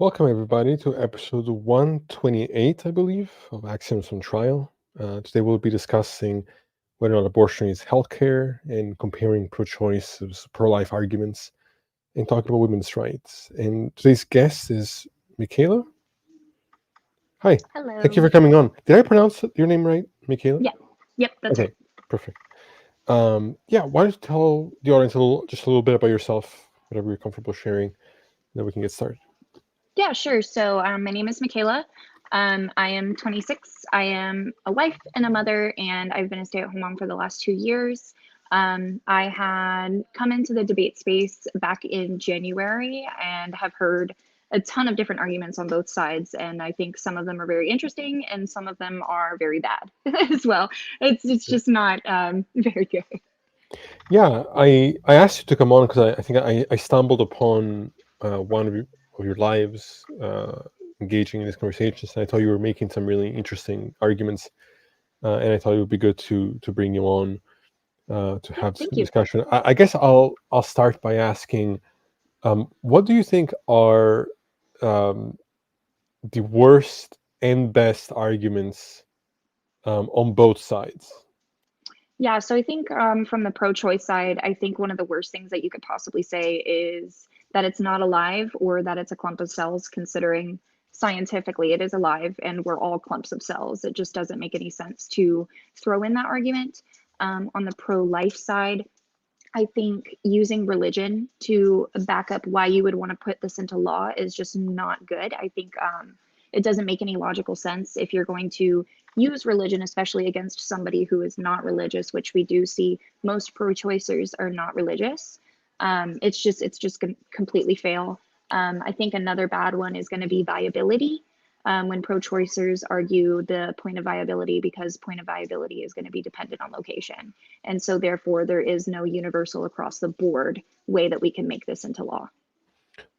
Welcome, everybody, to episode 128, I believe, of Axioms on Trial. Today we'll be discussing whether or not abortion is healthcare and comparing pro-choice versus pro-life arguments and talking about women's rights. And today's guest is Michaela. Hi. Hello. Thank you for coming on. Did I pronounce your name right, Michaela? Yeah. Yep, that's Okay, perfect. Why don't you tell the audience just a little bit about yourself, whatever you're comfortable sharing, and then we can get started. Yeah, sure. So my name is Michaela. I am 26. I am a wife and a mother, and I've been a stay-at-home mom for the last 2 years. I had come into the debate space back in January and have heard a ton of different arguments on both sides, and I think some of them are very interesting and some of them are very bad as well. It's just not very good. Yeah, I asked you to come on because I think I stumbled upon one of your lives engaging in these conversations, and I thought you were making some really interesting arguments, and I thought it would be good to bring you on to have Thank some you. discussion. I guess I'll start by asking, what do you think are the worst and best arguments on both sides? Yeah, so I think from the pro-choice side, I think one of the worst things that you could possibly say is that it's not alive or that it's a clump of cells, considering scientifically it is alive and we're all clumps of cells. It just doesn't make any sense to throw in that argument. On the pro-life side, I think using religion to back up why you would want to put this into law is just not good. I think it doesn't make any logical sense if you're going to use religion, especially against somebody who is not religious, which we do see most pro-choicers are not religious. It's just going to completely fail. I think another bad one is going to be viability. When pro-choicers argue the point of viability, because point of viability is going to be dependent on location. And so therefore there is no universal across the board way that we can make this into law.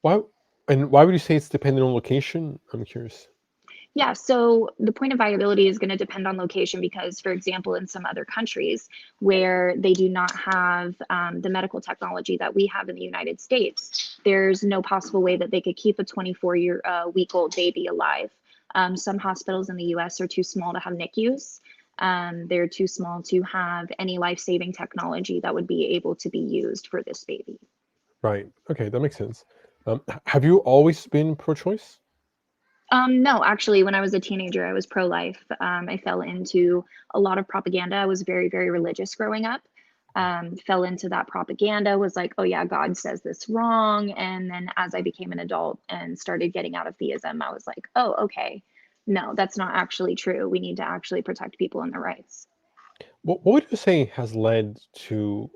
Why why would you say it's dependent on location? I'm curious. Yeah, so the point of viability is going to depend on location because, for example, in some other countries where they do not have the medical technology that we have in the United States, there's no possible way that they could keep a 24-week-old baby alive. Some hospitals in the US are too small to have NICUs. They're too small to have any life-saving technology that would be able to be used for this baby. Right. Okay, that makes sense. Have you always been pro-choice? No, actually, when I was a teenager, I was pro-life. I fell into a lot of propaganda. I was very, very religious growing up. Fell into that propaganda, was like, oh yeah, God says this wrong. And then as I became an adult and started getting out of theism, I was like, oh, okay, no, that's not actually true. We need to actually protect people and their rights. What would you say has led to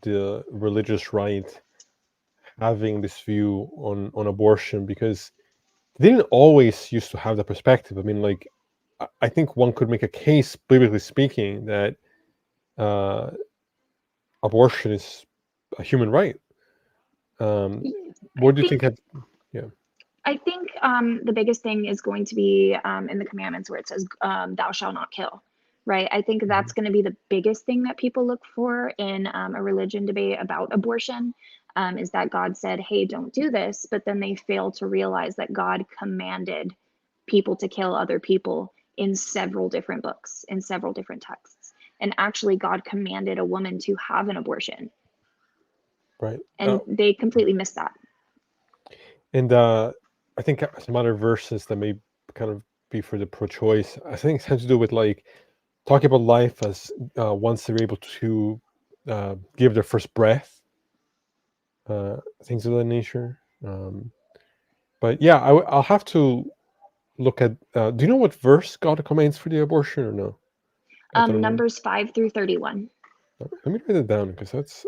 the religious right having this view on abortion? Because they didn't always used to have that perspective. I mean, like, I think one could make a case, biblically speaking, that uh, abortion is a human right. I What do you think think had? Yeah. I think the biggest thing is going to be in the commandments where it says, thou shalt not kill, right? I think Mhm. that's going to be the biggest thing that people look for in a religion debate about abortion, is that God said, hey, don't do this. But then they fail to realize that God commanded people to kill other people in several different books, in several different texts. And actually, God commanded a woman to have an abortion. Right. And they completely missed that. And I think some other verses that may kind of be for the pro-choice, I think it has to do with like talking about life as once they're able to give their first breath, things of that nature. But yeah, I'll have to look at. Do you know what verse God commands for the abortion or no? I don't know. Numbers 5 through 31. Let me write it down because that's.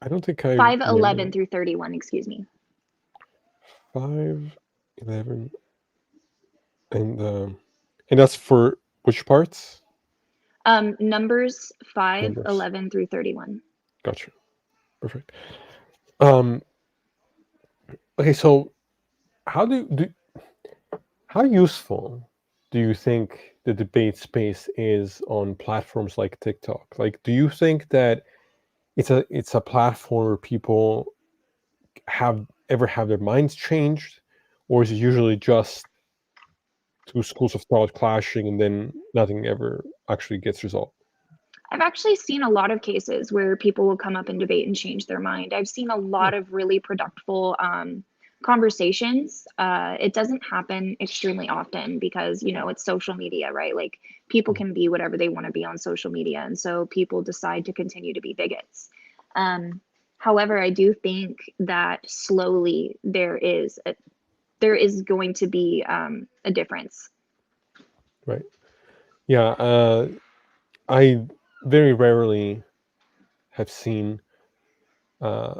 I don't think I 5:11 remember through 31, excuse me. 5:11 and that's for which parts? Numbers 5, Numbers. 11 through 31. Gotcha. Perfect. Um, okay, so how how useful do you think the debate space is on platforms like TikTok? Like, do you think that it's a platform where people have their minds changed, or is it usually just two schools of thought clashing and then nothing ever actually gets resolved? I've actually seen a lot of cases where people will come up and debate and change their mind. I've seen a Hmm. lot of really productive conversations. It doesn't happen extremely often because, it's social media, right? Like people can be whatever they want to be on social media. And so people decide to continue to be bigots. Um, However, I do think that slowly there is going to be a difference. Right. Yeah. I very rarely have seen uh,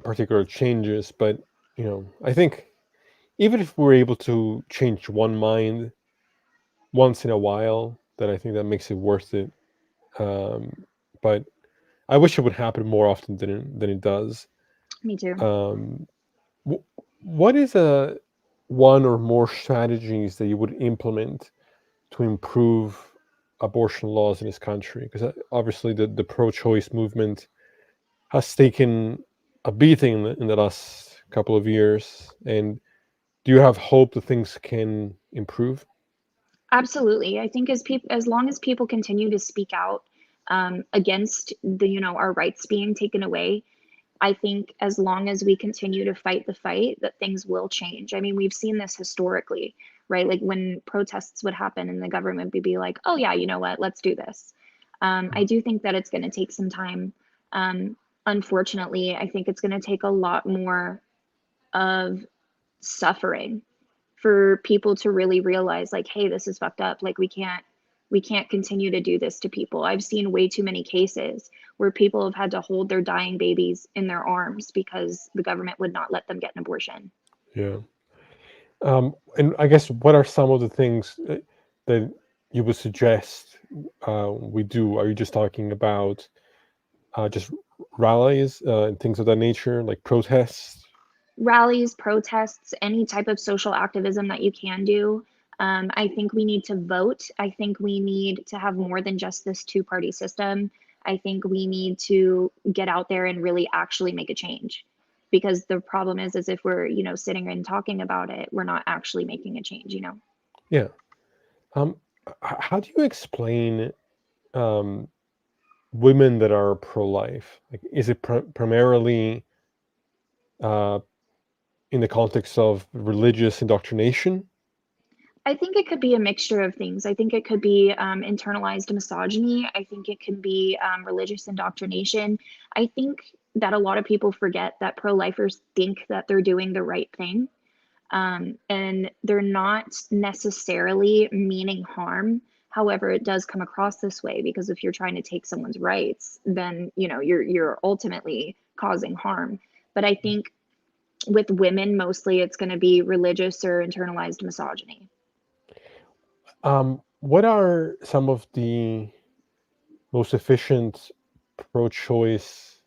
particular changes, but I think even if we're able to change one mind once in a while, then I think that makes it worth it. But I wish it would happen more often than it does. Me too. Um, wh- what is a one or more strategies that you would implement to improve abortion laws in this country? Because obviously the pro-choice movement has taken a beating in the last couple of years. And do you have hope that things can improve? Absolutely. I think as long as people continue to speak out against our rights being taken away, I think as long as we continue to fight the fight, that things will change. I mean, we've seen this historically, right? Like when protests would happen and the government would be like, "Oh yeah, you know what? Let's do this." I do think that it's going to take some time. Um, Unfortunately, I think it's going to take a lot more of suffering for people to really realize like, hey, this is fucked up. Like we can't continue to do this to people. I've seen way too many cases where people have had to hold their dying babies in their arms because the government would not let them get an abortion. Yeah. And I guess what are some of the things that you would suggest we do? Are you just talking about just rallies and things of that nature, like protests? Rallies, protests, any type of social activism that you can do. I think we need to vote. I think we need to have more than just this two-party system. I think we need to get out there and really actually make a change. Because the problem is if we're, sitting and talking about it, we're not actually making a change. Yeah. Um, how do you explain um, women that are pro-life? Like, is it primarily uh, in the context of religious indoctrination? I think it could be a mixture of things. I think it could be internalized misogyny. I think it can be religious indoctrination. I think that a lot of people forget that pro lifers think that they're doing the right thing. And they're not necessarily meaning harm. However, it does come across this way because if you're trying to take someone's rights, then you're ultimately causing harm. But I think with women, mostly it's going to be religious or internalized misogyny. What are some of the most efficient pro-choice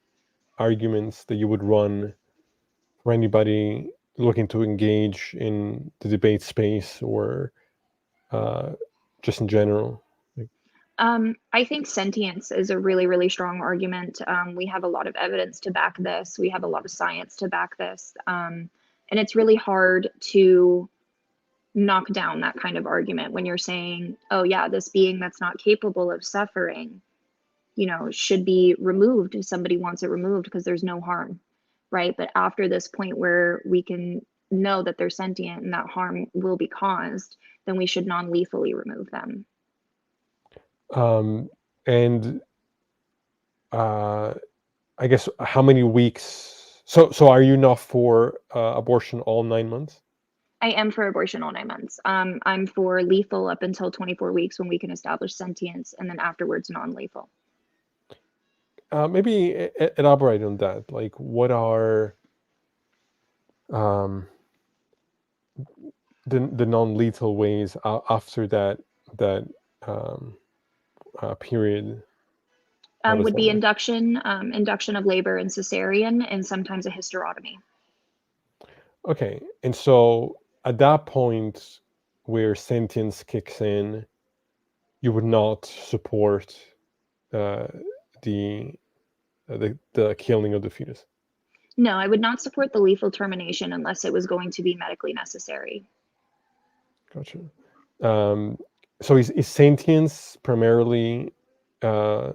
arguments that you would run for anybody looking to engage in the debate space or uh, just in general? Like, I think sentience is a really, really strong argument. We have a lot of evidence to back this. We have a lot of science to back this. And it's really hard to knock down that kind of argument when you're saying, oh, yeah, this being that's not capable of suffering, should be removed if somebody wants it removed because there's no harm, right? But after this point where we can know that they're sentient and that harm will be caused, then we should non lethally remove them. um, and uh, I guess how many weeks? So are you not for abortion all 9 months? I am for abortion all 9 months. I'm for lethal up until 24 weeks when we can establish sentience, and then afterwards non lethal. Maybe elaborate on that. Like, what are um, the non-lethal ways after that um, period? How does Would that be work? induction of labor and cesarean, and sometimes a hysterotomy. Okay, and so at that point where sentience kicks in, you would not support uh, the the killing of the fetus. No, I would not support the lethal termination unless it was going to be medically necessary. Gotcha. Um, so is sentience primarily uh,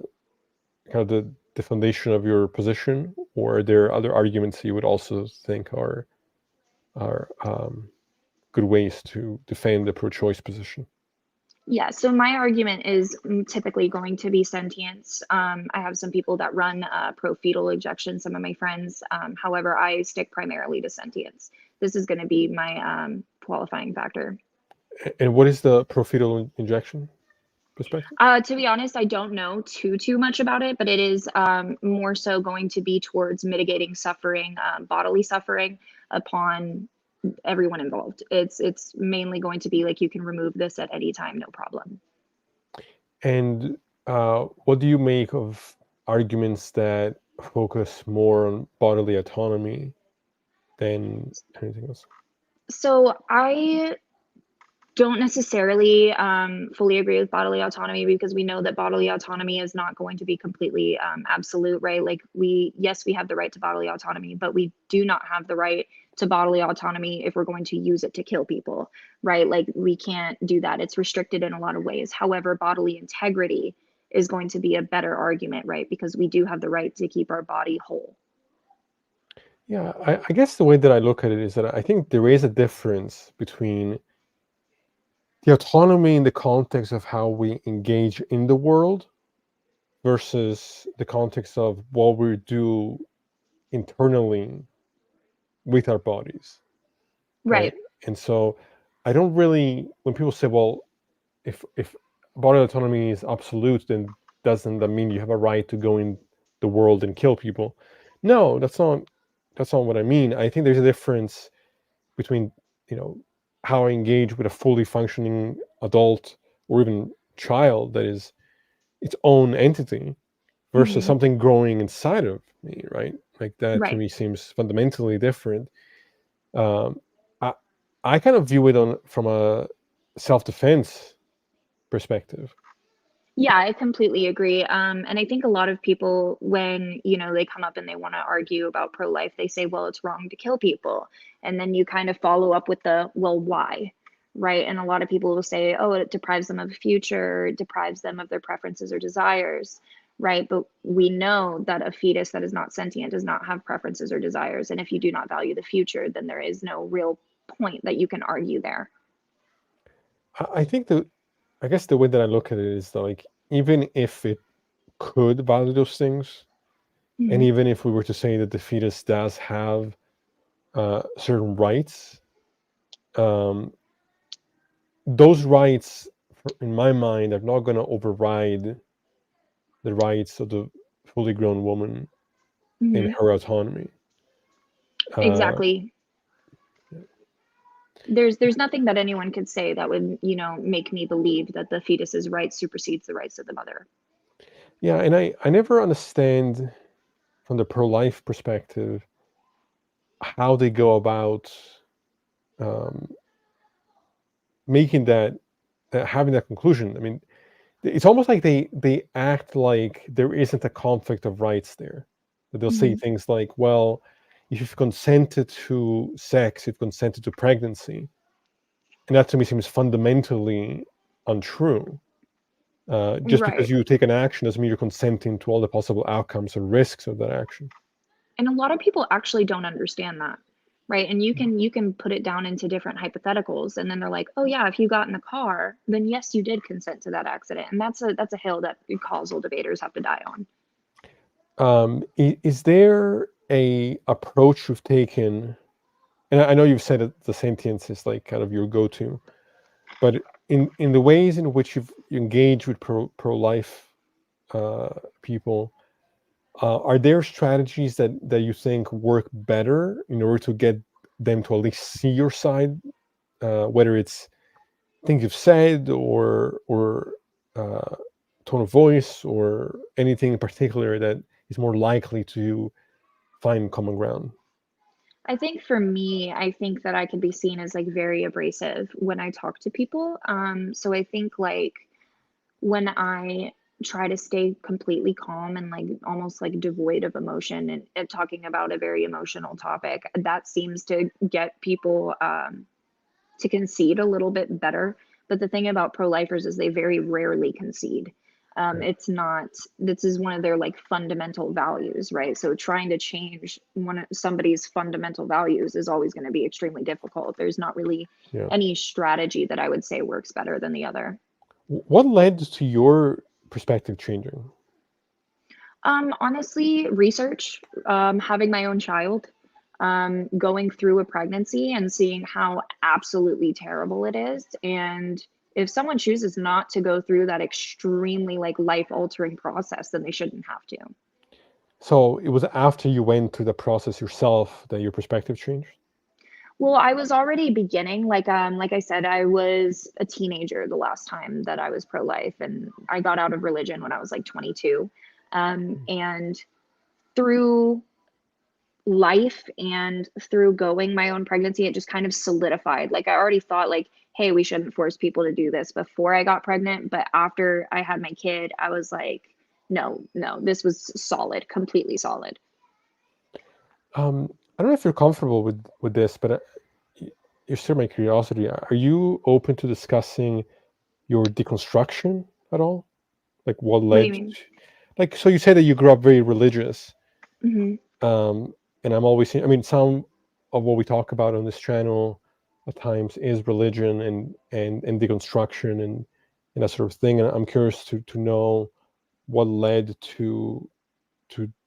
kind of the foundation of your position, or are there other arguments you would also think are good ways to defend the pro-choice position? Yeah, so my argument is typically going to be sentience. I have some people that run pro-fetal ejection, some of my friends. However, I stick primarily to sentience. This is going to be my qualifying factor. And what is the pro-fetal injection perspective? To be honest, I don't know too much about it, but it is more so going to be towards mitigating suffering, bodily suffering upon everyone involved. It's mainly going to be like you can remove this at any time, no problem. And what do you make of arguments that focus more on bodily autonomy than anything else? So I don't necessarily fully agree with bodily autonomy because we know that bodily autonomy is not going to be completely absolute, right? Like yes, we have the right to bodily autonomy, but we do not have the right to bodily autonomy if we're going to use it to kill people, right? Like we can't do that. It's restricted in a lot of ways. However, bodily integrity is going to be a better argument, right? Because we do have the right to keep our body whole. Yeah, I guess the way that I look at it is that I think there is a difference between the autonomy in the context of how we engage in the world versus the context of what we do internally with our bodies, right? Right. And so I don't really, when people say, well, if body autonomy is absolute, then doesn't that mean you have a right to go in the world and kill people? No, that's not what I mean. I think there's a difference between, you know, how I engage with a fully functioning adult or even child that is its own entity versus Hmm. something growing inside of me, right? Like that to Right. me seems fundamentally different. Um, I I kind of view it on from a self defense perspective. Yeah, I completely agree. And I think a lot of people, when they come up and they want to argue about pro-life, they say, "Well, it's wrong to kill people," and then you kind of follow up with the, "Well, why?" Right? And a lot of people will say, "Oh, it deprives them of a future, it deprives them of their preferences or desires." Right? But we know that a fetus that is not sentient does not have preferences or desires, and if you do not value the future, then there is no real point that you can argue there. I think that I guess the way that I look at it is that, like, even if it could value those things, and Hmm. even if we were to say that the fetus does have certain rights, um, those rights, in my mind, are not going to override the rights of the fully grown woman in Hmm. her autonomy. Uh, Exactly. There's nothing that anyone could say that would, make me believe that the fetus's rights supersedes the rights of the mother. yeah, and I never understand from the pro life perspective how they go about um, making that having that conclusion. I mean, it's almost like they act like there isn't a conflict of rights there. That they'll say Hmm. things like, "Well, if you've consented to sex, you've consented to pregnancy," and that to me seems fundamentally untrue. Just because Right. you take an action doesn't mean you're consenting to all the possible outcomes or risks of that action. And a lot of people actually don't understand that. Right. And you can put it down into different hypotheticals and then they're like, "Oh yeah, if you got in the car, then yes, you did consent to that accident." And that's a hill that causal debaters have to die on. Is there a approach you've taken? And I know you've said that the sentience is like kind of your go-to, but in the ways in which you engage with pro-life uh, people, are there strategies that you think work better in order to get them to at least see your side, whether it's things you've said or uh, tone of voice or anything in particular that is more likely to find common ground? I think for me, I think that I could be seen as like very abrasive when I talk to people. So I think like when I try to stay completely calm and like almost like devoid of emotion, and talking about a very emotional topic. That seems to get people to concede a little bit better. But the thing about pro-lifers is they very rarely concede. Right. It's not, this is one of their like fundamental values, right? So trying to change one of somebody's fundamental values is always going to be extremely difficult. There's not really Yeah. any strategy that I would say works better than the other. What led to your perspective changing? Honestly, research, having my own child, going through a pregnancy and seeing how absolutely terrible it is. And if someone chooses not to go through that extremely like life altering process, then they shouldn't have to. So it was after you went through the process yourself that your perspective changed? Well, I was already beginning, like I said, I was a teenager the last time that I was pro-life, and I got out of religion when I was like 22. And through life and through going my own pregnancy, it just kind of solidified. Like I already thought like, hey, we shouldn't force people to do this before I got pregnant, but after I had my kid, I was like, no, no, this was solid, completely solid. I don't know if you're comfortable with this, but y- you're still my curiosity. Are you open to discussing your deconstruction at all? Like what What do you led mean? like so you say that you grew up very religious. Hmm. Um and I'm always I mean some of what we talk about on this channel at times is religion and deconstruction and that sort of thing. And I'm curious to know what led to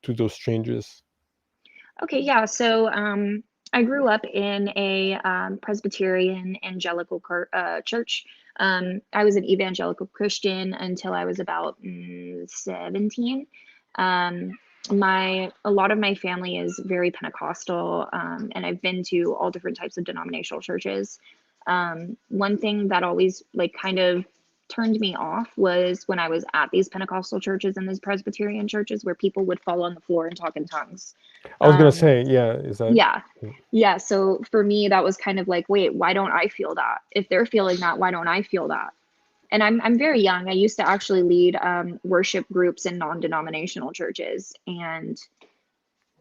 those changes. Okay, yeah. So I grew up in a Presbyterian evangelical church. I was an evangelical Christian until I was about 17. Um, a lot of my family is very Pentecostal, and I've been to all different types of denominational churches. One thing that always like kind of turned me off was when I was at these Pentecostal churches and these Presbyterian churches where people would fall on the floor and talk in tongues. I was gonna Um, say, yeah, is that yeah. Yeah. So for me, that was kind of like, wait, why don't I feel that? If they're feeling that, why don't I feel that? And I'm very young. I used to actually lead worship groups in non-denominational churches, and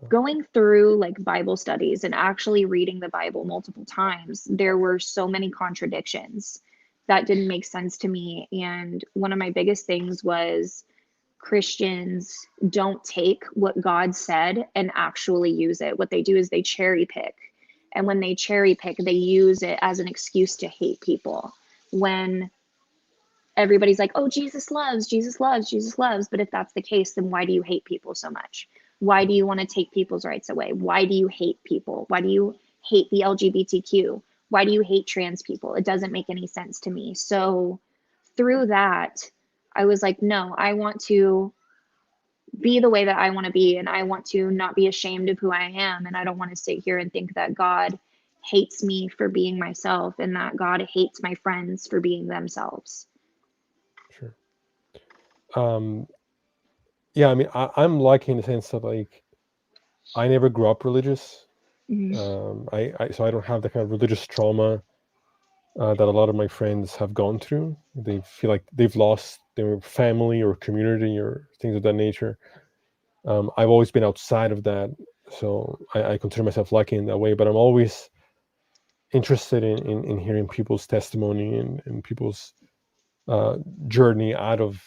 going through like Bible studies and actually reading the Bible multiple times, there were so many contradictions that didn't make sense to me. And one of my biggest things was Christians don't take what God said and actually use it. What they do is they cherry pick. And when they cherry pick, they use it as an excuse to hate people. When everybody's like, oh, Jesus loves, Jesus loves, Jesus loves. But if that's the case, then why do you hate people so much? Why do you want to take people's rights away? Why do you hate people? Why do you hate the LGBTQ? Why do you hate trans people? It doesn't make any sense to me. So through that, I was like, no, I want to be the way that I want to be, and I want to not be ashamed of who I am, and I don't want to sit here and think that God hates me for being myself and that God hates my friends for being themselves. sure? Um, yeah, I mean, I'm lucky in the sense that like I never grew up religious. Mhm. I so I don't have the kind of religious trauma that a lot of my friends have gone through. They feel like they've lost their family or community or things of that nature. I've always been outside of that, so I consider myself lucky in that way. But I'm always interested in hearing people's testimony and people's uh, journey out of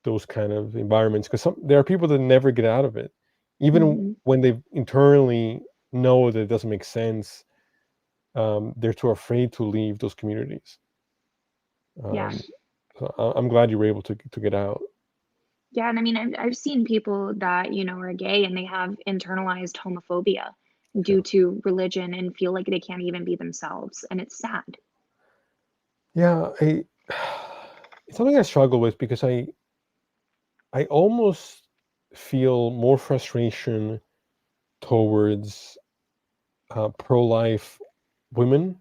those kind of environments because there are people that never get out of it, even Mhm. when they internally know that it doesn't make sense. They're too afraid to leave those communities. Yeah. Um, so I'm glad you were able to get out. Yeah, and I mean, I've seen people that, are gay and they have internalized homophobia Yeah, due to religion and feel like they can't even be themselves, and it's sad. yeah. It's something I struggle with because I almost feel more frustration towards pro-life women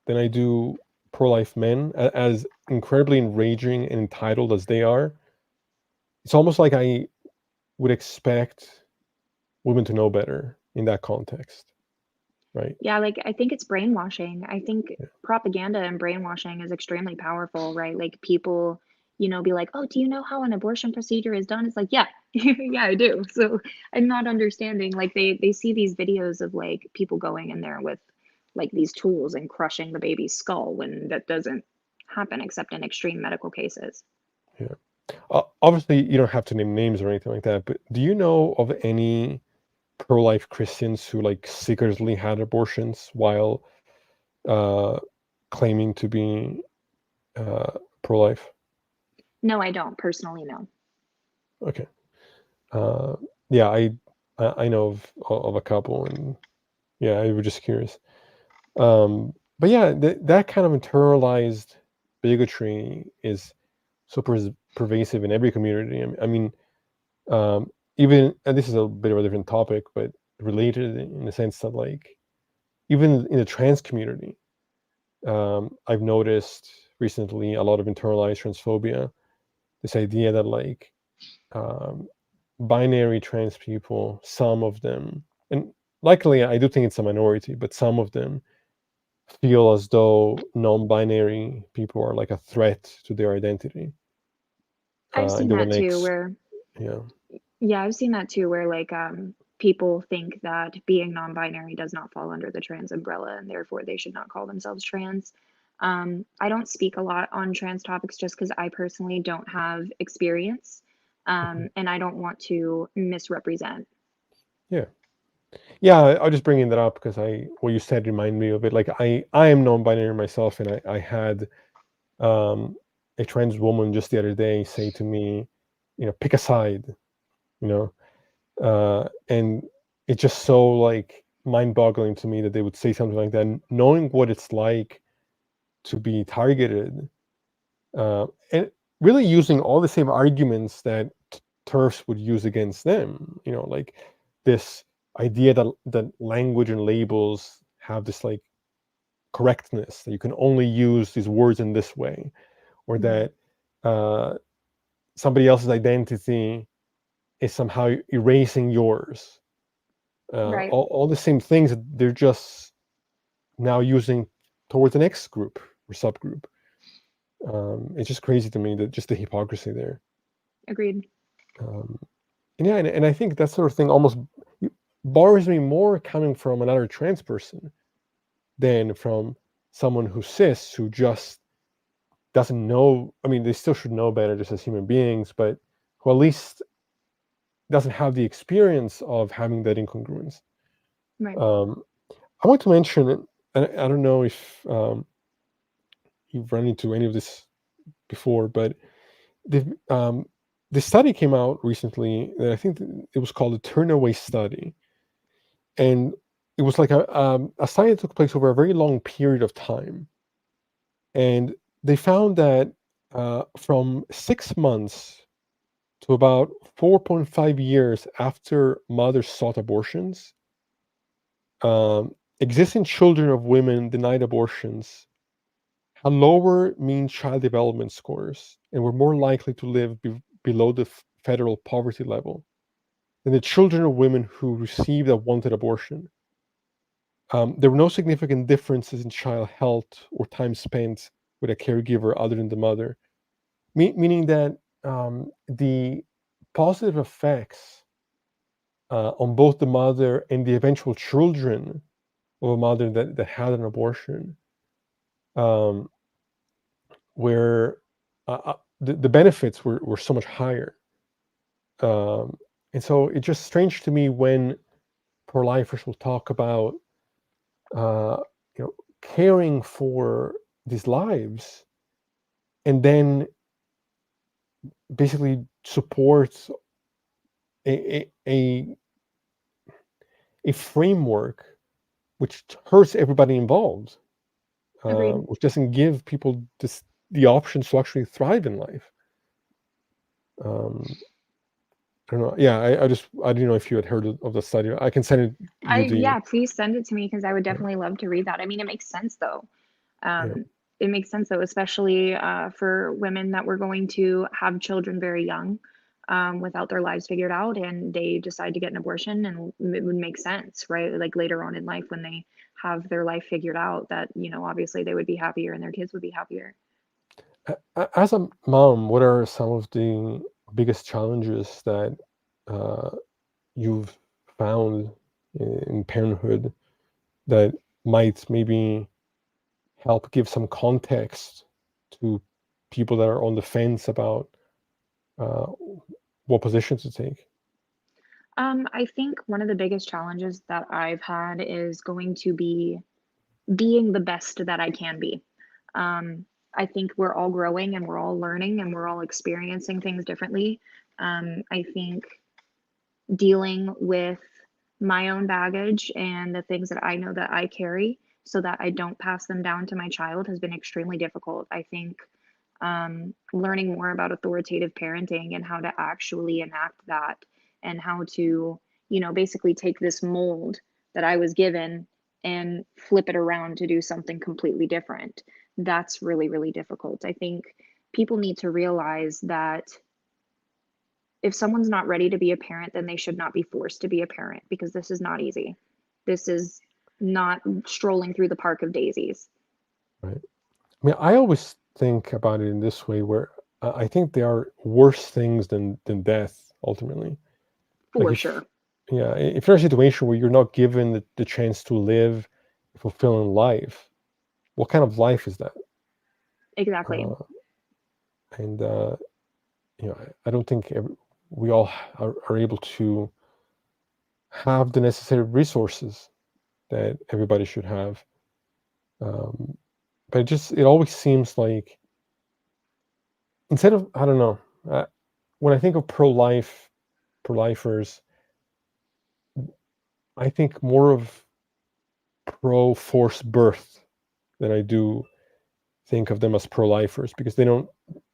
than I do pro-life men. As incredibly enraging and entitled as they are, it's almost like I would expect women to know better in that context, right? Yeah, like I think it's brainwashing. I think Yeah, propaganda and brainwashing is extremely powerful, right? Like people be like, oh, do you know how an abortion procedure is done? It's like, yeah, yeah, I do. So I'm not understanding. Like they see these videos of like people going in there with like these tools and crushing the baby's skull when that doesn't happen except in extreme medical cases. Yeah. Obviously, you don't have to name names or anything like that, but do you know of any pro-life Christians who like secretly had abortions while uh, claiming to be pro-life? No, I don't personally know. Okay. Uh, yeah, I know of a couple, and yeah, I was just curious. But yeah, that kind of internalized bigotry is so pervasive in every community. I mean, even, and this is a bit of a different topic, but related in the sense that like even in the trans community, I've noticed recently a lot of internalized transphobia. This idea that like um, binary trans people, some of them, and likely I do think it's a minority, but some of them feel as though non-binary people are like a threat to their identity, I've and seen they want that to too, where yeah, yeah, I've seen that too, where like people think that being non-binary does not fall under the trans umbrella and therefore they should not call themselves trans. I don't speak a lot on trans topics just because I personally don't have experience, mhm, and I don't want to misrepresent. yeah, yeah. I'll just bringing that up because I what you said reminded me of it. Like I am non-binary myself, and I had um, a trans woman just the other day say to me, pick a side, you know, and it's just so like mind-boggling to me that they would say something like that, knowing what it's like to be targeted, and really using all the same arguments that turfs would use against them. Like this idea that language and labels have this like correctness, that you can only use these words in this way, or Mhm. that uh, somebody else's identity is somehow erasing yours. Right. All the same things that they're just now using towards the next group or subgroup. It's just crazy to me that just the hypocrisy there. Agreed. Um, and yeah, and I think that sort of thing almost bothers me more coming from another trans person than from someone who's cis, who just doesn't know. I mean, they still should know better just as human beings, but who at least doesn't have the experience of having that incongruence. Right. Um, I want to mention, and I don't know if you've run into any of this before, but the the study came out recently that I think it was called the Turnaway Study, and it was like a study that took place over a very long period of time, and they found that from 6 months to about 4.5 years after mothers sought abortions, existing children of women denied abortions had lower mean child development scores and were more likely to live below the federal poverty level than the children of women who received a wanted abortion. There were no significant differences in child health or time spent with a caregiver other than the mother, meaning that the positive effects on both the mother and the eventual children of a mother that had an abortion um, where the benefits were so much higher. Um, and so it's just strange to me when pro-lifers will talk about uh, caring for these lives and then basically support a framework which hurts everybody involved, Agreed. which doesn't give people the options to actually thrive in life. Um, I don't know. Yeah, I didn't know if you had heard of the study. I can send it you the Yeah, please send it to me because I would definitely love to read that. I mean, it makes sense though. yeah. Um, it makes sense though, especially for women that were going to have children very young, without their lives figured out, and they decide to get an abortion, and it would make sense, right? Like later on in life when they have their life figured out, that obviously they would be happier and their kids would be happier. As a mom, what are some of the biggest challenges that uh, you've found in parenthood that might maybe help give some context to people that are on the fence about uh, what position to take? I think one of the biggest challenges that I've had is going to be being the best that I can be. I think we're all growing and we're all learning and we're all experiencing things differently. I think dealing with my own baggage and the things that I know that I carry so that I don't pass them down to my child has been extremely difficult. I think learning more about authoritative parenting and how to actually enact that and how to, basically take this mold that I was given and flip it around to do something completely different. That's really, really difficult. I think people need to realize that if someone's not ready to be a parent, then they should not be forced to be a parent because this is not easy. This is not strolling through the park of daisies, Right. I mean, I always think about it in this way, where I think there are worse things than death ultimately. Like for if sure. yeah, if you're in a situation where you're not given the chance to live a fulfilling life, what kind of life is that? Exactly. Uh, and I don't think we all are able to have the necessary resources that everybody should have. Um, but it always seems like, instead of, I don't know, when I think of pro-lifers, I think more of pro forced birth than I do think of them as pro-lifers, because they're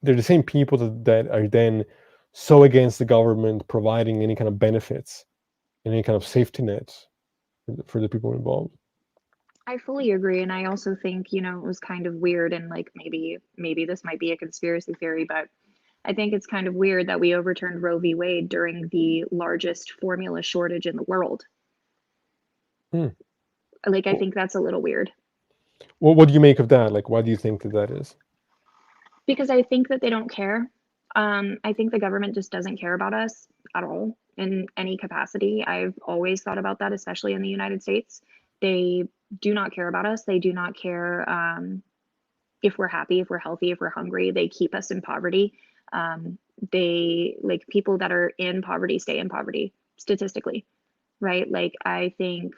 the same people that are then so against the government providing any kind of benefits and any kind of safety nets for the people involved. I fully agree, and I also think, it was kind of weird and like maybe this might be a conspiracy theory, but I think it's kind of weird that we overturned Roe v. Wade during the largest formula shortage in the world. Hmm. Like, I Well, think that's a little weird what do you make of that? Like, why do you think that that is? because I think that they don't care. I think the government just doesn't care about us at all in any capacity. I've always thought about that, especially in the United States. They do not care about us. They do not care if we're happy, if we're healthy, if we're hungry. They keep us in poverty. Um, they like people that are in poverty stay in poverty statistically, right? Like I think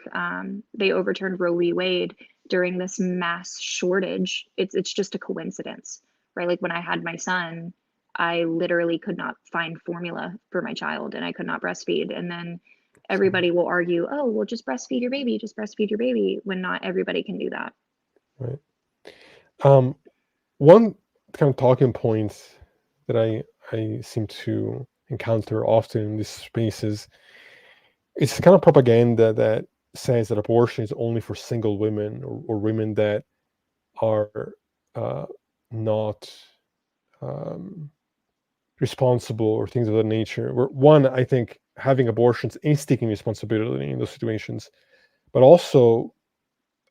they overturned Roe v. Wade during this mass shortage. It's just a coincidence, right? Like when I had my son, I literally could not find formula for my child, and I could not breastfeed. And then Same, everybody will argue, "Oh, well, just breastfeed your baby, just breastfeed your baby," when not everybody can do that. right? Um, One kind of talking point that I seem to encounter often in these spaces, it's kind of propaganda that says that abortion is only for single women, or women that are uh, not um, responsible, or things of that nature. Where, one, I think having abortions is taking responsibility in those situations, but also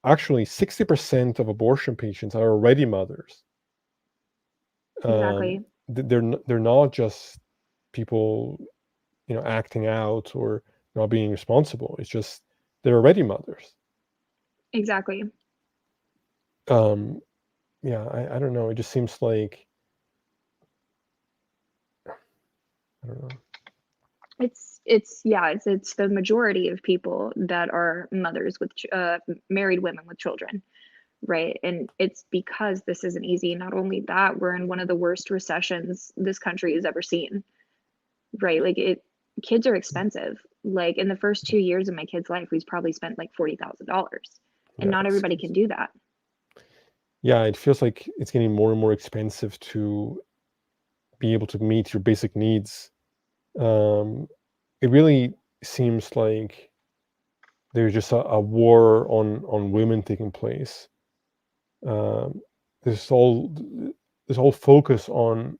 actually 60% of abortion patients are already mothers. Exactly. They're not just people, acting out or not being responsible. It's just they're already mothers. Exactly. Um, yeah, I don't know. It just seems like, I don't know. It's yeah, it's the majority of people that are mothers with married women with children, right? And it's because this isn't easy. Not only that, we're in one of the worst recessions this country has ever seen, right? Like kids are expensive. Like in the first 2 years of my kid's life, we've probably spent like $40,000, and Yeah, not it's everybody can crazy. do that. Yeah, it feels like it's getting more and more expensive to be able to meet your basic needs. Um, it really seems like there's just a war on women taking place. Um, there's all this whole focus on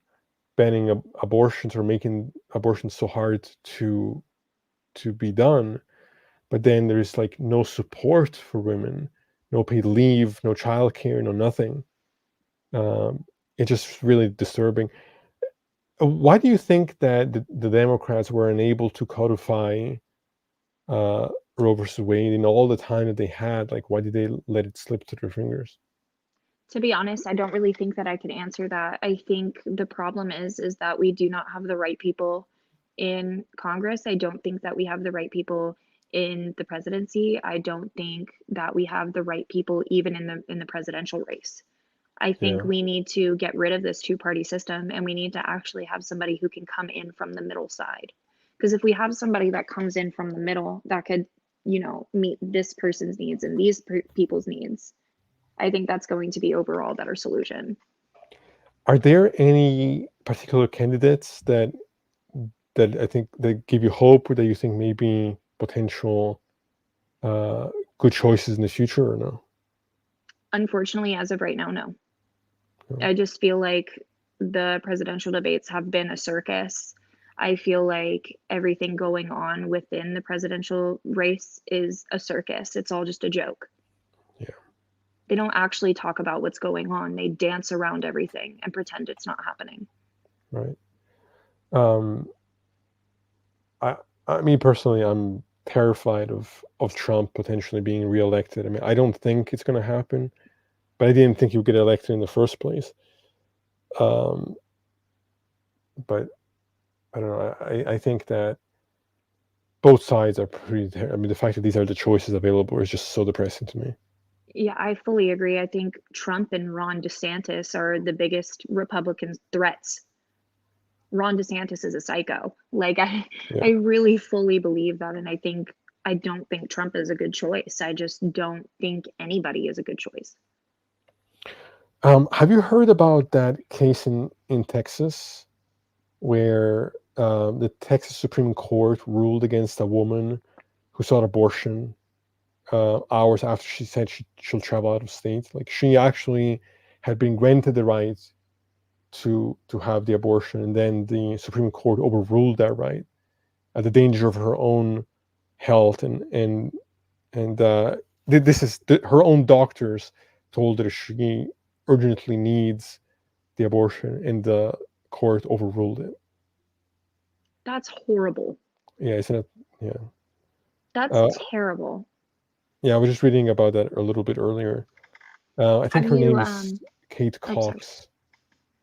banning abortions, or making abortions so hard to be done, but then there's like no support for women, no paid leave, no childcare, no nothing. Um, it's just really disturbing. Why do you think that the Democrats were unable to codify uh, Roe versus Wade in all the time that they had? Like, why did they let it slip through their fingers? To be honest, I don't really think that I can answer that. I think the problem is that we do not have the right people in Congress. I don't think that we have the right people in the presidency. I don't think that we have the right people even in the presidential race. I think Yeah, we need to get rid of this two-party system and we need to actually have somebody who can come in from the middle side. Because if we have somebody that comes in from the middle that could, meet this person's needs and these people's needs, I think that's going to be overall a better solution. are there any particular candidates that I think that give you hope, or that you think maybe potential uh, good choices in the future, or no? Unfortunately, as of right now, no. No? I just feel like the presidential debates have been a circus. I feel like everything going on within the presidential race is a circus. It's all just a joke. Yeah, They don't actually talk about what's going on. They dance around everything and pretend it's not happening. right. Um, I, me personally, I'm terrified of Trump potentially being reelected. I mean, I don't think it's going to happen, but I didn't think he would get elected in the first place. Um, but I don't know. I think that both sides are pretty. I mean, the fact that these are the choices available is just so depressing to me. Yeah, I fully agree. I think Trump and Ron DeSantis are the biggest Republican threats. Ron DeSantis is a psycho. Like I Yeah. really fully believe that, and I don't think Trump is a good choice. I just don't think anybody is a good choice. Have you heard about that case in Texas where the Texas Supreme Court ruled against a woman who sought abortion hours after she said she'll travel out of state? Like, she actually had been granted the right to have the abortion, and then the Supreme Court overruled that right at the danger of her own health, and this is her own doctors told her she urgently needs the abortion, and the court overruled it. That's horrible. Yeah, isn't it? Yeah. That's Uh, terrible. yeah, I was just reading about that a little bit earlier. I think Have her you name is Kate I'm sorry. Cox.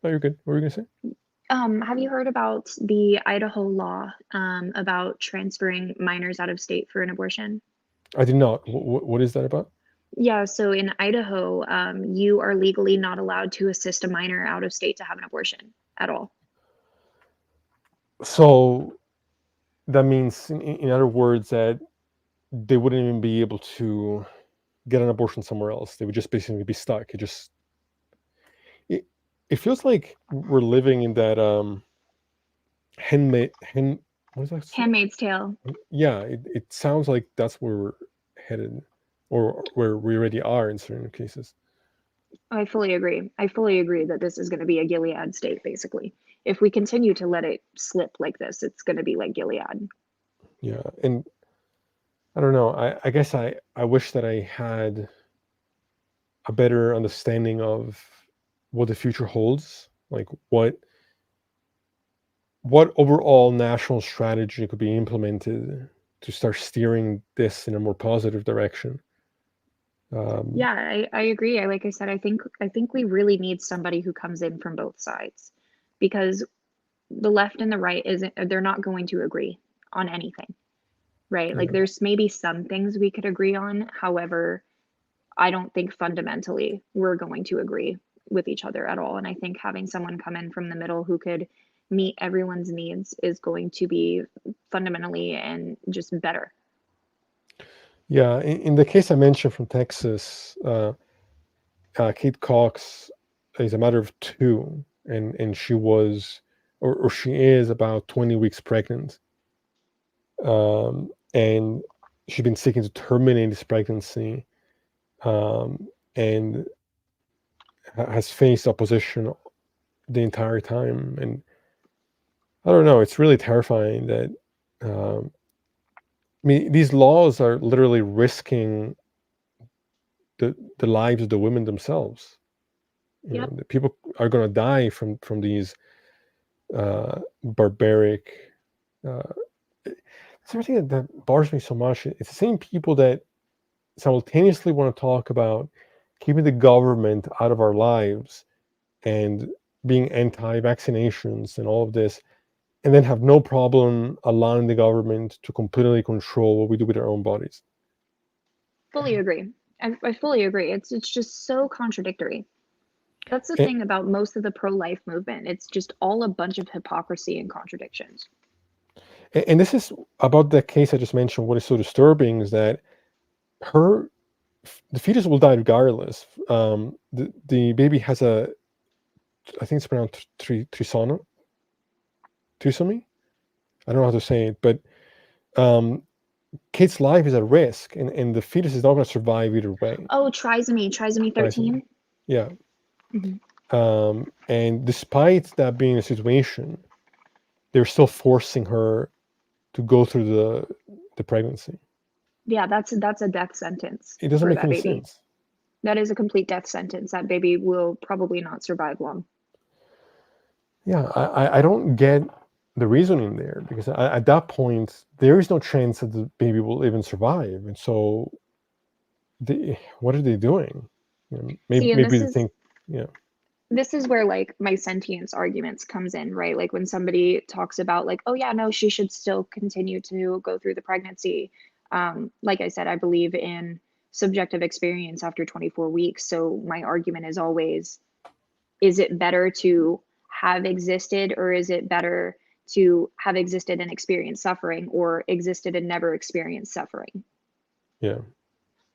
Oh, you're good. What were you gonna say? Have you heard about the Idaho law about transferring minors out of state for an abortion? I did not. What is that about? Yeah, so in Idaho, you are legally not allowed to assist a minor out of state to have an abortion at all. So that means, in other words, that they wouldn't even be able to get an abortion somewhere else. They would just basically be stuck. It, it feels like we're living in that hen what is that? Handmaid's Tale. Yeah, it sounds like that's where we're headed, or where we already are in certain cases. I fully agree. I fully agree that this is going to be a Gilead state, basically. If we continue to let it slip like this, it's going to be like Gilead. Yeah, and I don't know. I guess I wish that I had a better understanding of what the future holds, like what overall national strategy could be implemented to start steering this in a more positive direction. Um, Yeah, I agree. Like I said, I think we really need somebody who comes in from both sides because the left and the right isn't they're not going to agree on anything, right? Like yeah, there's maybe some things we could agree on. However, I don't think fundamentally we're going to agree with each other at all. And I think having someone come in from the middle who could meet everyone's needs is going to be fundamentally and just better. yeah. In the case I mentioned from Texas, Kate Cox is a mother of two, and she was, or she is, about 20 weeks pregnant, and she's been seeking to terminate this pregnancy, and has faced opposition the entire time. And I don't know, it's really terrifying that, um, I mean, these laws are literally risking the lives of the women themselves. Yep. The people are going to die from these barbaric. Uh, it's everything that bothers me so much. It's the same people that simultaneously want to talk about keeping the government out of our lives and being anti-vaccinations and all of this, and then have no problem allowing the government to completely control what we do with our own bodies. Fully agree. I fully agree. It's just so contradictory. That's the And, thing about most of the pro-life movement. It's just all a bunch of hypocrisy and contradictions. and this is about the case I just mentioned. What is so disturbing is that her the fetus will die regardless. The baby has a, I think it's pronounced trisomy. I don't know how to say it, but um, kid's life is at risk, and the fetus is not going to survive either way. Oh, trisomy Trisomy, 13. yeah. Hmm. And despite that being a situation, they're still forcing her to go through the pregnancy. Yeah, that's a death sentence It doesn't for make that any baby. sense. That is a complete death sentence. That baby will probably not survive long. Yeah, I don't get the reasoning there, because at that point there is no chance that the baby will even survive, and so what are they doing? See, and Maybe they think, yeah, this is where like my sentience arguments comes in, right? Like when somebody talks about like, oh yeah, no, she should still continue to go through the pregnancy. Like I said, I believe in subjective experience after 24 weeks. So my argument is always, is it better to have existed, or is it better to have existed and experienced suffering, or existed and never experienced suffering? yeah,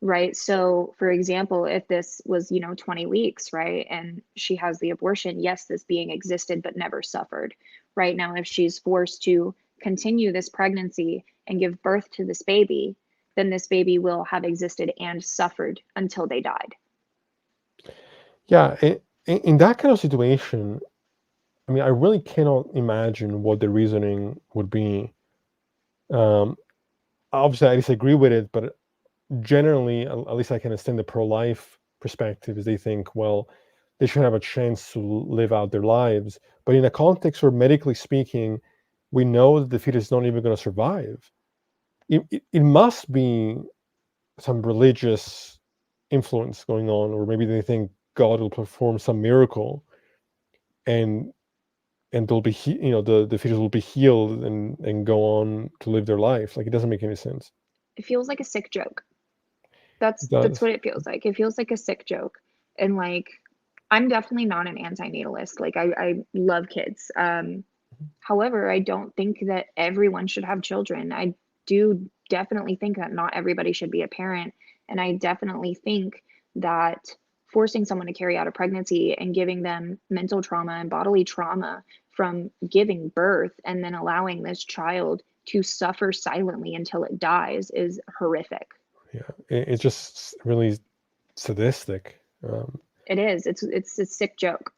Right? So, for example, if this was, 20 weeks, right, and she has the abortion, yes, this being existed but never suffered. Right now, if she's forced to continue this pregnancy and give birth to this baby, then this baby will have existed and suffered until they died. yeah. In that kind of situation, I mean, I really cannot imagine what the reasoning would be. Um, Obviously, I disagree with it, but generally, at least I can understand the pro-life perspective, is they think, well, they should have a chance to live out their lives. But in a context where, medically speaking, we know that the fetus is not even going to survive, it must be some religious influence going on, or maybe they think God will perform some miracle, and they'll be the fetus will be healed and go on to live their life. Like, it doesn't make any sense. It feels like a sick joke. It That's does. what it feels like. It feels like a sick joke. And like, I'm definitely not an antinatalist. Like, I love kids. However, I don't think that everyone should have children. I do definitely think that not everybody should be a parent. And I definitely think that forcing someone to carry out a pregnancy and giving them mental trauma and bodily trauma from giving birth and then allowing this child to suffer silently until it dies is horrific. Yeah, it's just really sadistic. It is. It's a sick joke.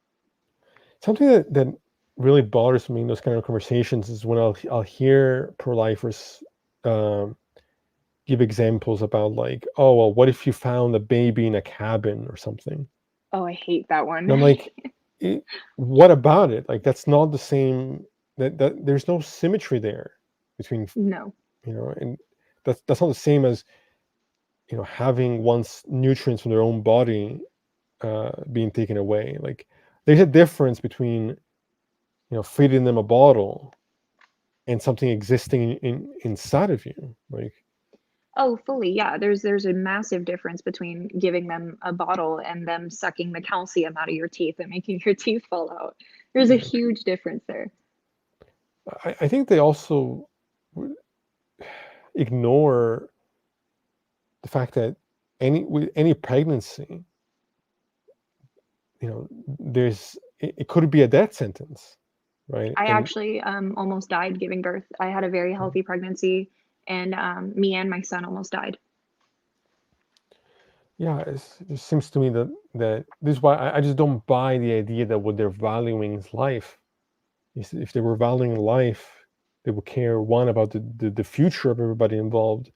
Something that really bothers me in those kind of conversations is when I'll hear pro-lifers um, give examples about, like, oh well, what if you found a baby in a cabin or something? Oh, I hate that And I'm one. like, what about it? Like, that's not the same. That there's no symmetry there between, No. and that's not the same as having one's nutrients from their own body being taken away. Like, there's a difference between feeding them a bottle and something existing inside of you. Like, Oh, fully. Yeah. There's a massive difference between giving them a bottle and them sucking the calcium out of your teeth and making your teeth fall out. There's a yeah. huge difference there. I think they also ignore the fact that with any pregnancy, it could be a death sentence, right? I And actually almost died giving birth. I had a very healthy pregnancy, and me and my son almost died. yeah, it just seems to me that this is why I just don't buy the idea that what they're valuing is life. If they were valuing life, they would care, one, about the future of everybody involved,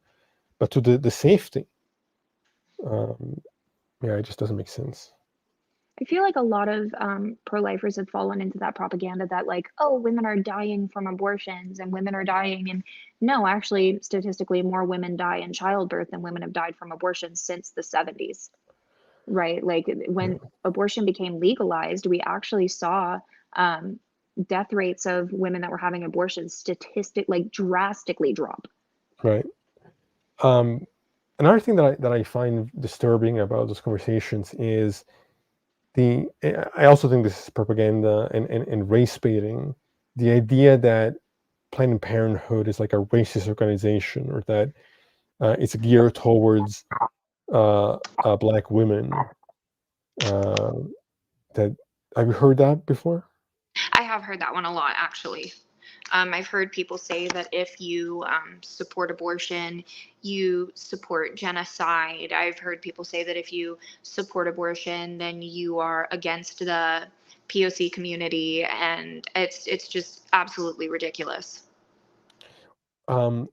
but to the safety. Um, yeah, it just doesn't make sense. I feel like a lot of pro-lifers have fallen into that propaganda that like, oh, women are dying from abortions and women are dying. And no, actually, statistically, more women die in childbirth than women have died from abortions since the 70s, right? Like when Yeah, abortion became legalized, we actually saw um, death rates of women that were having abortions like drastically drop. right. Um, Another thing that I find disturbing about those conversations is the. I also think this is propaganda and race baiting. The idea that Planned Parenthood is like a racist organization, or that it's geared towards black women. Uh, that have you heard that before? I have heard that one a lot, actually. I've heard people say that if you support abortion, you support genocide. I've heard people say that if you support abortion, then you are against the POC community, and it's just absolutely ridiculous. Um,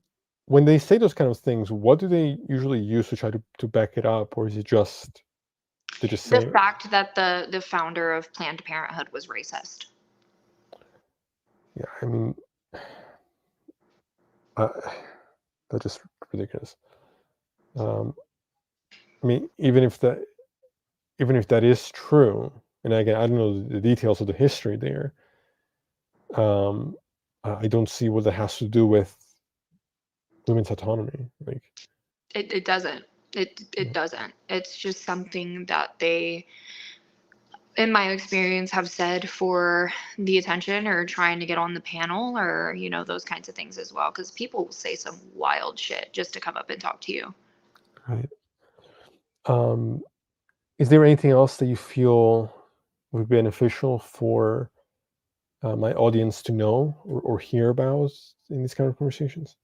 when they say those kind of things, what do they usually use to try to back it up, or is it just they just The say it? fact that the founder of Planned Parenthood was racist. Yeah, I mean, uh, that's just ridiculous. Um, I mean, even if that is true, and again, I don't know the details of the history there. Um, I don't see what that has to do with women's autonomy. Like, It doesn't. It yeah, doesn't. It's just something that they, in my experience, have said for the attention or trying to get on the panel or, those kinds of things as well. Because people will say some wild shit just to come up and talk to you. right. Um, is there anything else that you feel would be beneficial for my audience to know or hear about in these kind of conversations?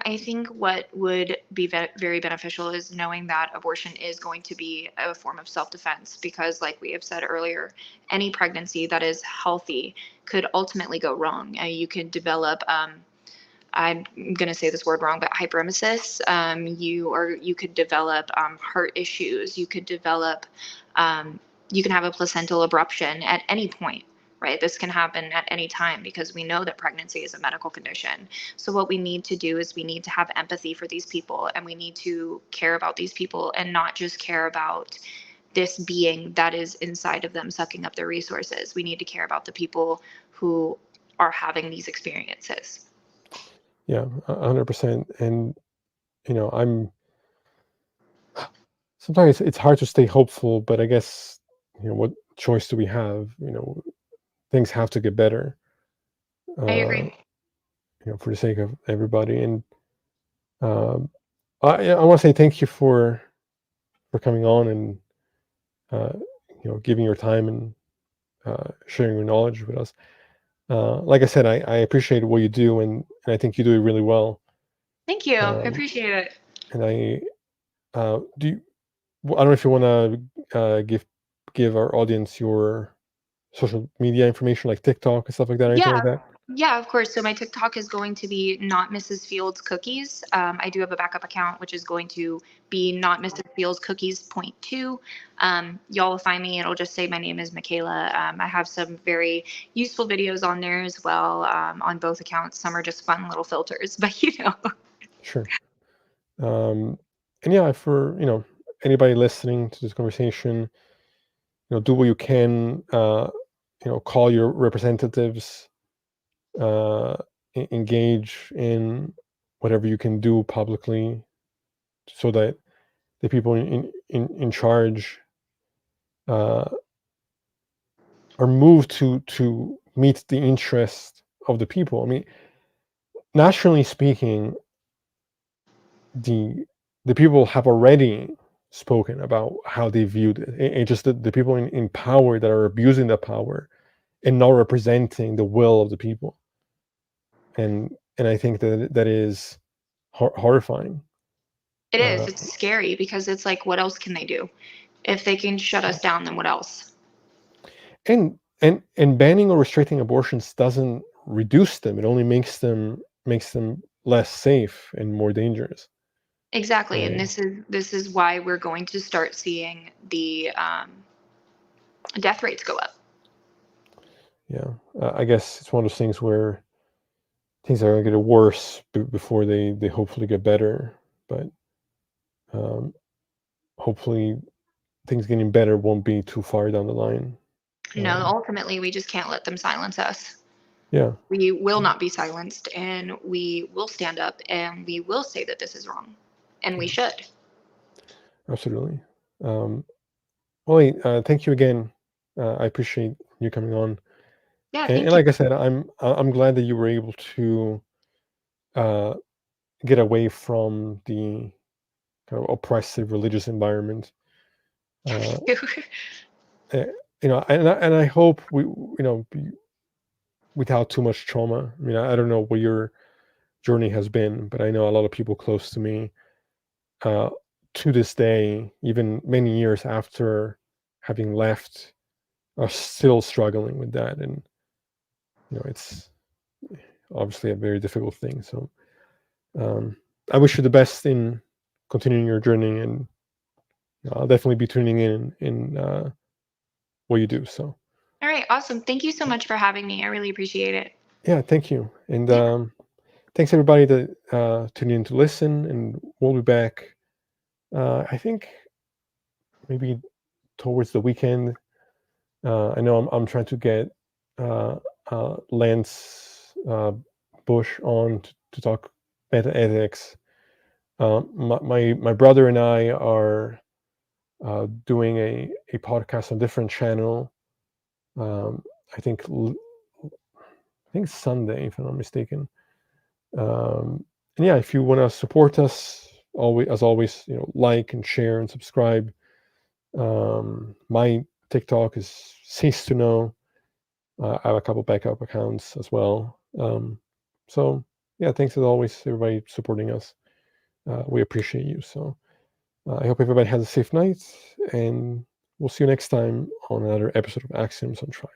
I think what would be very beneficial is knowing that abortion is going to be a form of self defense because, like we have said earlier, any pregnancy that is healthy could ultimately go wrong. You could develop I'm going to say this word wrong, but hyperemesis. You could develop heart issues. You could develop, you can have a placental abruption at any point, right? This can happen at any time because we know that pregnancy is a medical condition. So what we need to do is we need to have empathy for these people, and we need to care about these people and not just care about this being that is inside of them sucking up their resources. We need to care about the people who are having these experiences. Yeah, 100%. And I'm sometimes it's hard to stay hopeful, but I guess what choice do we have? Things have to get better. I Uh, agree. for the sake of everybody. And um, I want to say thank you for coming on and uh, giving your time and sharing your knowledge with us. Like I said, I appreciate what you do, and I think you do it really well. Thank you. I Um, appreciate it. and do you, I don't know if you want to give our audience your social media information, like TikTok and stuff like that, anything like Yeah. that. Yeah, of course. So my TikTok is going to be not Mrs. Fields Cookies. I do have a backup account, which is going to be not Mrs. Fields Cookies point two. Y'all will find me. It'll just say my name is Michaela. I have some very useful videos on there as well on both accounts. Some are just fun little filters, but Sure. Um, and yeah, for anybody listening to this conversation, do what you can. Call your representatives. Uh, engage in whatever you can do publicly, so that the people in charge uh, are moved to meet the interest of the people. I mean, nationally speaking, the the people have already spoken about how they viewed it, and just the people in power that are abusing that power and not representing the will of the people. And I think that is horrifying. it is. Uh, It's scary because it's like, what else can they do? If they can shut us down, then what else? and banning or restricting abortions doesn't reduce them. It only makes them less safe and more dangerous. Exactly. And Uh, this is why we're going to start seeing the death rates go up. Yeah, I guess it's one of those things where things are going to get worse before they hopefully get better. But um, hopefully, things getting better won't be too far down the line. No, ultimately, we just can't let them silence us. Yeah, We will not be silenced, and we will stand up and we will say that this is wrong, and we yeah, should. absolutely. Um, well, hey, thank you again. I appreciate you coming on. Yeah, And thank you. like I said, I'm glad that you were able to uh, get away from the kind of oppressive religious environment. Uh, eh, and I hope without too much trauma. I mean, I don't know what your journey has been, but I know a lot of people close to me, uh, to this day, even many years after having left, are still struggling with that, and it's obviously a very difficult thing. So um, I wish you the best in continuing your journey, and I'll definitely be tuning in what you do. So All right, awesome. Thank you so much for having me. I really appreciate it. yeah, thank you, and Yeah. thanks everybody that tuned in to listen, and we'll be back. I think maybe towards the weekend. I know I'm trying to get uh, Lance Bush on to talk meta ethics. My brother and I are doing a podcast on a different channel. Um, I think I think Sunday, if I'm not mistaken. And yeah, if you want to support us, always as always, like and share and subscribe. My TikTok is cease to know. I have a couple backup accounts as well. So yeah, thanks as always, everybody supporting us. We appreciate you. So I hope everybody has a safe night, and we'll see you next time on another episode of Axioms on Trial.